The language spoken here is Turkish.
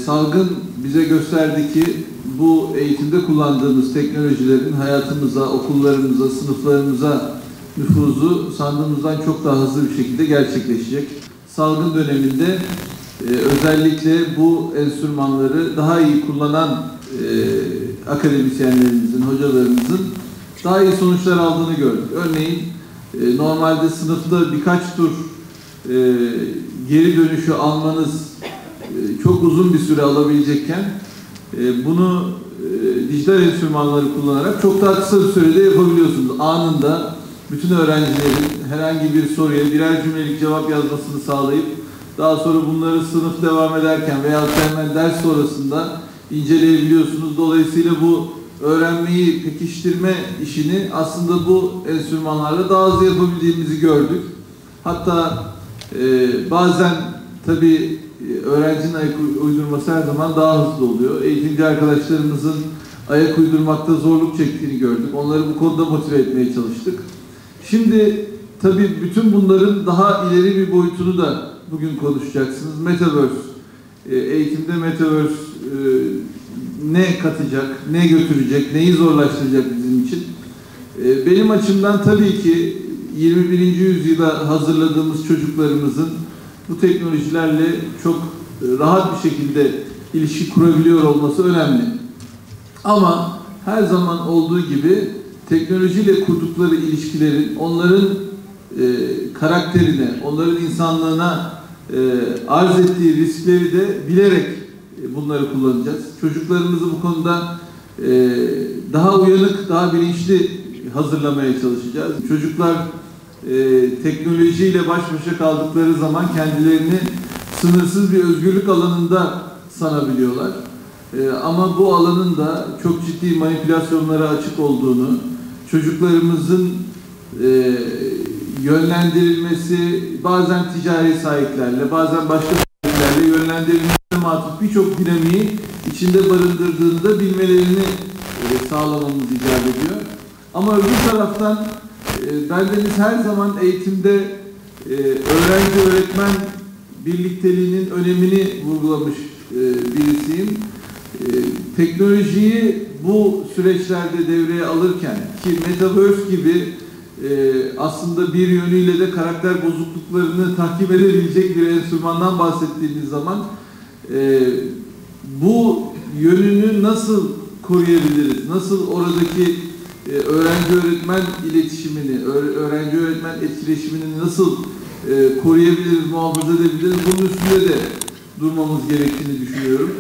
Salgın bize gösterdi ki bu eğitimde kullandığımız teknolojilerin hayatımıza, okullarımıza, sınıflarımıza nüfuzu sandığımızdan çok daha hızlı bir şekilde gerçekleşecek. Salgın döneminde özellikle bu enstrümanları daha iyi kullanan akademisyenlerimizin, hocalarımızın daha iyi sonuçlar aldığını gördük. Örneğin normalde sınıfta birkaç tur geri dönüşü almanız çok uzun bir süre alabilecekken bunu dijital enstrümanları kullanarak çok daha kısa bir sürede yapabiliyorsunuz. Anında bütün öğrencilerin herhangi bir soruya birer cümlelik cevap yazmasını sağlayıp daha sonra bunları sınıf devam ederken veya hemen ders sonrasında inceleyebiliyorsunuz. Dolayısıyla bu öğrenmeyi pekiştirme işini aslında bu enstrümanlarla daha hızlı yapabildiğimizi gördük. Hatta bazen tabii öğrencinin ayak uydurması her zaman daha hızlı oluyor. Eğitimci arkadaşlarımızın ayak uydurmakta zorluk çektiğini gördük. Onları bu konuda motive etmeye çalıştık. Şimdi tabii bütün bunların daha ileri bir boyutunu da bugün konuşacaksınız. Metaverse. Eğitimde Metaverse ne katacak, ne götürecek, neyi zorlaştıracak bizim için? Benim açımdan tabii ki 21. yüzyıla hazırladığımız çocuklarımızın bu teknolojilerle çok rahat bir şekilde ilişki kurabiliyor olması önemli. Ama her zaman olduğu gibi teknolojiyle kurdukları ilişkilerin onların karakterine, onların insanlığına arz ettiği riskleri de bilerek bunları kullanacağız. Çocuklarımızı bu konuda daha uyanık, daha bilinçli hazırlamaya çalışacağız. Çocuklar teknolojiyle baş başa kaldıkları zaman kendilerini sınırsız bir özgürlük alanında sanabiliyorlar. Ama bu alanın da çok ciddi manipülasyonlara açık olduğunu, çocuklarımızın yönlendirilmesi bazen ticari sahiplerle, bazen başka sahiplerle yönlendirilmesine matuf birçok dinamiği içinde barındırdığını da bilmelerini sağlamamız icap ediyor. Ama öbür taraftan bendeniz her zaman eğitimde öğrenci-öğretmen birlikteliğinin önemini vurgulamış birisiyim. Teknolojiyi bu süreçlerde devreye alırken ki Metaverse gibi aslında bir yönüyle de karakter bozukluklarını takip edebilecek bir enstrümandan bahsettiğimiz zaman bu yönünü nasıl koruyabiliriz? Nasıl oradaki öğrenci-öğretmen iletişimini, öğrenci-öğretmen etkileşimini nasıl koruyabiliriz, muhafaza edebiliriz? Bunun üstünde de durmamız gerektiğini düşünüyorum.